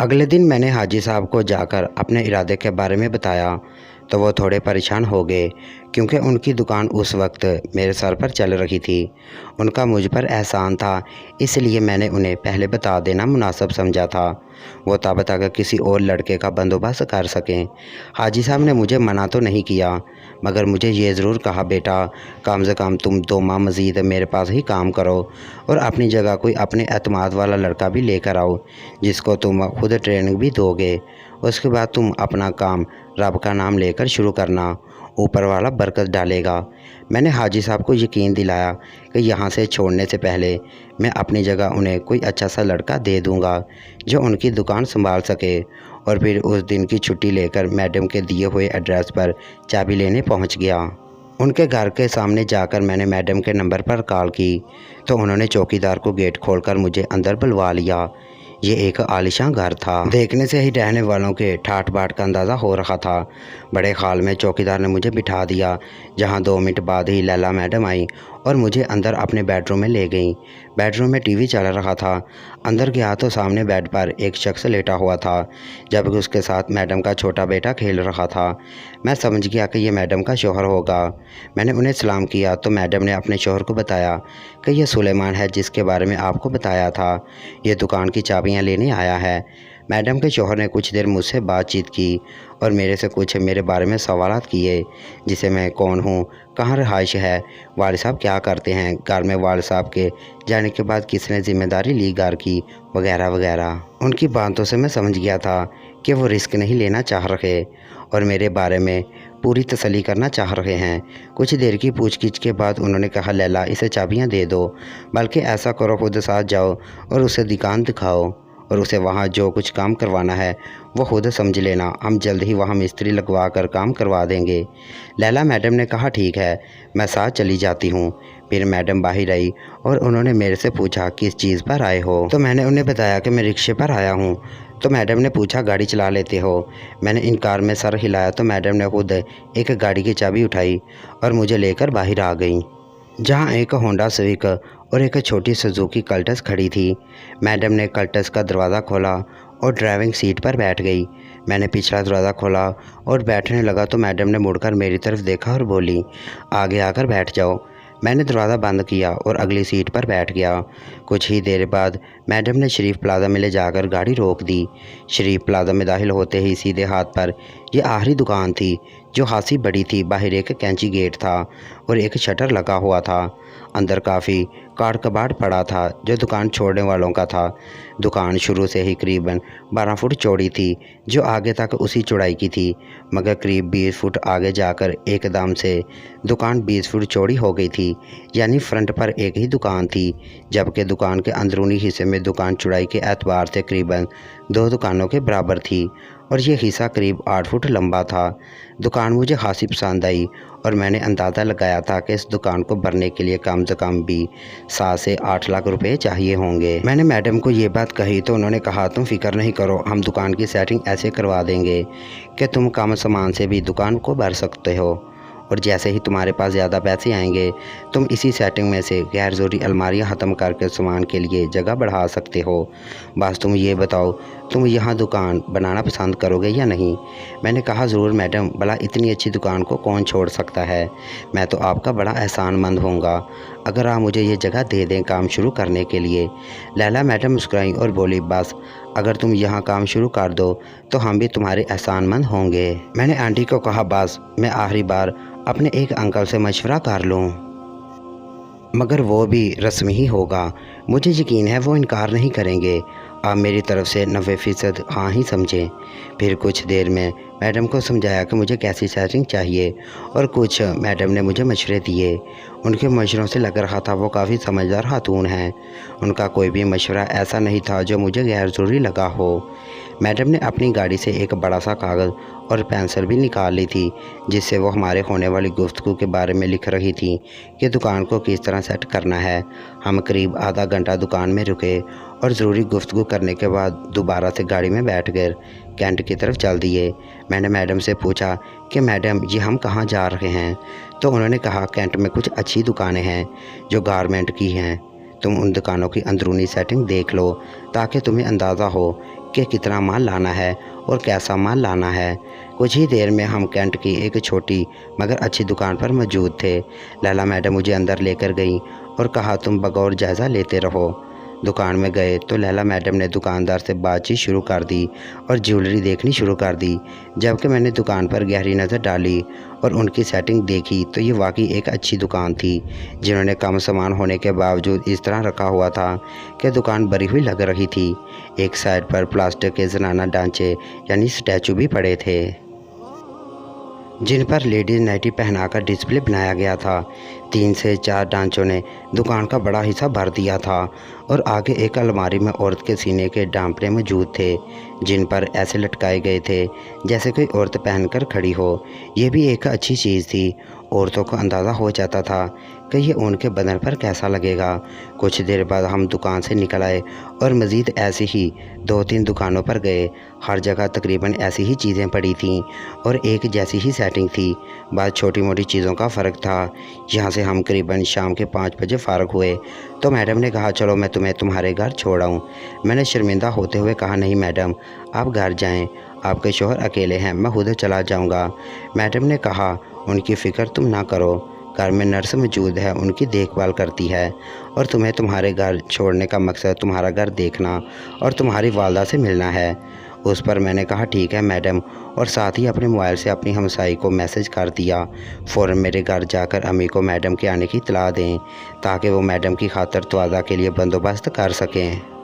अगले दिन मैंने हाजी साहब को जाकर अपने इरादे के बारे में बताया तो वो थोड़े परेशान हो गए, क्योंकि उनकी दुकान उस वक्त मेरे सर पर चल रही थी। उनका मुझ पर एहसान था, इसलिए मैंने उन्हें पहले बता देना मुनासिब समझा था, वो तब तक किसी और लड़के का बंदोबस्त कर सकें। हाजी साहब ने मुझे मना तो नहीं किया, मगर मुझे ये ज़रूर कहा, बेटा कम से कम तुम 2 माह मज़ीद मेरे पास ही काम करो और अपनी जगह कोई अपने एतमाद वाला लड़का भी लेकर आओ, जिसको तुम खुद ट्रेनिंग भी दोगे। उसके बाद तुम अपना काम रब का नाम लेकर शुरू करना, ऊपर वाला बरकत डालेगा। मैंने हाजी साहब को यकीन दिलाया कि यहाँ से छोड़ने से पहले मैं अपनी जगह उन्हें कोई अच्छा सा लड़का दे दूँगा जो उनकी दुकान संभाल सके, और फिर उस दिन की छुट्टी लेकर मैडम के दिए हुए एड्रेस पर चाबी लेने पहुँच गया। उनके घर के सामने जाकर मैंने मैडम के नंबर पर कॉल की तो उन्होंने चौकीदार को गेट खोलकर मुझे अंदर बुलवा लिया। ये एक आलीशान घर था। देखने से ही रहने वालों के ठाट बाट का अंदाज़ा हो रहा था। बड़े हाल में चौकीदार ने मुझे बिठा दिया, जहां 2 मिनट बाद ही लैला मैडम आई और मुझे अंदर अपने बेडरूम में ले गई। बेडरूम में टीवी चल रहा था। अंदर गया तो सामने बेड पर एक शख्स लेटा हुआ था, जबकि उसके साथ मैडम का छोटा बेटा खेल रहा था। मैं समझ गया कि ये मैडम का शौहर होगा। मैंने उन्हें सलाम किया तो मैडम ने अपने शौहर को बताया कि यह सुलेमान है, जिसके बारे में आपको बताया था। ये दुकान की चाबियां लेने आया है। मैडम के शौहर ने कुछ देर मुझसे बातचीत की और मेरे से कुछ मेरे बारे में सवालात किए, जिसे मैं कौन हूँ, कहाँ रहाइश है, वालिद साहब क्या करते हैं, घर में वालिद साहब के जाने के बाद किसने ज़िम्मेदारी ली घर की, वगैरह वगैरह। उनकी बातों से मैं समझ गया था कि वो रिस्क नहीं लेना चाह रहे और मेरे बारे में पूरी तसल्ली करना चाह रहे हैं। कुछ देर की पूछगिछ के बाद उन्होंने कहा, लैला इसे चाबियां दे दो, बल्कि ऐसा करो खुद साथ जाओ और उसे दुकान दिखाओ और उसे वहाँ जो कुछ काम करवाना है वो खुद समझ लेना, हम जल्द ही वहाँ मिस्त्री लगवा कर काम करवा देंगे। लैला मैडम ने कहा, ठीक है, मैं साथ चली जाती हूँ। फिर मैडम बाहर आई और उन्होंने मेरे से पूछा, किस चीज़ पर आए हो? तो मैंने उन्हें बताया कि मैं रिक्शे पर आया हूँ। तो मैडम ने पूछा, गाड़ी चला लेते हो? मैंने इनकार में सर हिलाया तो मैडम ने खुद एक गाड़ी की चाबी उठाई और मुझे लेकर बाहर आ गई, जहाँ एक होंडा सिविक और एक छोटी सुजुकी कल्टस खड़ी थी। मैडम ने कल्टस का दरवाज़ा खोला और ड्राइविंग सीट पर बैठ गई। मैंने पिछला दरवाज़ा खोला और बैठने लगा तो मैडम ने मुड़कर मेरी तरफ देखा और बोली, आगे आकर बैठ जाओ। मैंने दरवाज़ा बंद किया और अगली सीट पर बैठ गया। कुछ ही देर बाद मैडम ने शरीफ प्लाजा में ले जाकर गाड़ी रोक दी। शरीफ प्लाजा में दाखिल होते ही सीधे हाथ पर यह आखिरी दुकान थी, जो खासी बड़ी थी। बाहर एक कैंची गेट था और एक शटर लगा हुआ था। अंदर काफ़ी काट कबाड़ पड़ा था, जो दुकान छोड़ने वालों का था। दुकान शुरू से ही करीबन 12 फुट चौड़ी थी, जो आगे तक उसी चौड़ाई की थी, मगर करीब 20 फुट आगे जाकर एकदम से दुकान 20 फुट चौड़ी हो गई थी। यानी फ्रंट पर एक ही दुकान थी, जबकि दुकान के अंदरूनी हिस्से में दुकान चौड़ाई के एतबार से करीबन 2 दुकानों के बराबर थी और यह हिस्सा करीब 8 फुट लंबा था। दुकान मुझे खासी पसंद आई और मैंने अंदाज़ा लगाया था कि इस दुकान को भरने के लिए कम से कम भी 7 से 8 लाख रुपए चाहिए होंगे। मैंने मैडम को ये बात कही तो उन्होंने कहा, तुम फिक्र नहीं करो, हम दुकान की सेटिंग ऐसे करवा देंगे कि तुम कम सामान से भी दुकान को भर सकते हो, और जैसे ही तुम्हारे पास ज़्यादा पैसे आएंगे तुम इसी सेटिंग में से गैर ज़रूरी अलमारियाँ ख़त्म करके सामान के लिए जगह बढ़ा सकते हो। बस तुम ये बताओ, तुम यहाँ दुकान बनाना पसंद करोगे या नहीं? मैंने कहा, ज़रूर मैडम, भला इतनी अच्छी दुकान को कौन छोड़ सकता है। मैं तो आपका बड़ा एहसानमंद होऊंगा अगर आप मुझे ये जगह दे दें काम शुरू करने के लिए। लैला मैडम मुस्कुराई और बोली, बस अगर तुम यहाँ काम शुरू कर दो तो हम भी तुम्हारे एहसानमंद होंगे। मैंने आंटी को कहा, बस मैं आखिरी बार अपने एक अंकल से मशवरा कर लूँ, मगर वो भी रस्मी ही होगा। मुझे यकीन है वो इनकार नहीं करेंगे। आप मेरी तरफ से 90% हाँ ही समझें। फिर कुछ देर में मैडम को समझाया कि मुझे कैसी सेटिंग चाहिए और कुछ मैडम ने मुझे मशवरे दिए। उनके मशवरों से लग रहा था वो काफ़ी समझदार खातून हैं। उनका कोई भी मशवरा ऐसा नहीं था जो मुझे गैर ज़रूरी लगा हो। मैडम ने अपनी गाड़ी से एक बड़ा सा कागज़ और पेंसिल भी निकाल ली थी, जिससे वो हमारे होने वाली गुफ्तगू के बारे में लिख रही थी कि दुकान को किस तरह सेट करना है। हम करीब आधा घंटा दुकान में रुके और ज़रूरी गुफ्तगू करने के बाद दोबारा से गाड़ी में बैठ कर कैंट की तरफ चल दिए। मैंने मैडम से पूछा कि मैडम ये हम कहाँ जा रहे हैं? तो उन्होंने कहा, कैंट में कुछ अच्छी दुकानें हैं जो गारमेंट की हैं। तुम उन दुकानों की अंदरूनी सेटिंग देख लो ताकि तुम्हें अंदाज़ा हो कि कितना माल लाना है और कैसा माल लाना है। कुछ ही देर में हम कैंट की एक छोटी मगर अच्छी दुकान पर मौजूद थे। लैला मैडम मुझे अंदर लेकर गई और कहा, तुम बगौर जायज़ा लेते रहो। दुकान में गए तो लैला मैडम ने दुकानदार से बातचीत शुरू कर दी और ज्वेलरी देखनी शुरू कर दी। जबकि मैंने दुकान पर गहरी नज़र डाली और उनकी सेटिंग देखी तो ये वाकई एक अच्छी दुकान थी, जिन्होंने कम सामान होने के बावजूद इस तरह रखा हुआ था कि दुकान भरी हुई लग रही थी। एक साइड पर प्लास्टिक के जनाना ढांचे यानी स्टैचू भी पड़े थे, जिन पर लेडीज़ नाइटी पहनाकर डिस्प्ले बनाया गया था। 3 से 4 ढांचों ने दुकान का बड़ा हिस्सा भर दिया था और आगे एक अलमारी में औरत के सीने के डांपले मौजूद थे, जिन पर ऐसे लटकाए गए थे जैसे कोई औरत पहनकर खड़ी हो। ये भी एक अच्छी चीज़ थी। औरतों को अंदाज़ा हो जाता था कि ये उनके बदन पर कैसा लगेगा। कुछ देर बाद हम दुकान से निकल आए और मज़ीद ऐसी ही 2-3 दुकानों पर गए। हर जगह तकरीबन ऐसी ही चीज़ें पड़ी थीं और एक जैसी ही सेटिंग थी। बस छोटी मोटी चीज़ों का फ़र्क था। यहाँ से हम करीबन शाम के 5 बजे फ़ारग हुए तो मैडम ने कहा, चलो मैं तुम्हें तुम्हारे घर छोड़ आऊँ। मैंने शर्मिंदा होते हुए कहा, नहीं मैडम, आप घर जाएं, आपके शौहर अकेले हैं, मैं खुद चला जाऊँगा। मैडम ने कहा, उनकी फ़िक्र तुम ना करो, घर में नर्स मौजूद है, उनकी देखभाल करती है और तुम्हें तुम्हारे घर छोड़ने का मकसद तुम्हारा घर देखना और तुम्हारी वालदा से मिलना है। उस पर मैंने कहा, ठीक है मैडम, और साथ ही अपने मोबाइल से अपनी हमसाई को मैसेज कर दिया फ़ौरन मेरे घर जाकर अम्मी को मैडम के आने की इत्तला दें ताकि वो मैडम की खातिर तवाज़ा के लिए बंदोबस्त कर सकें।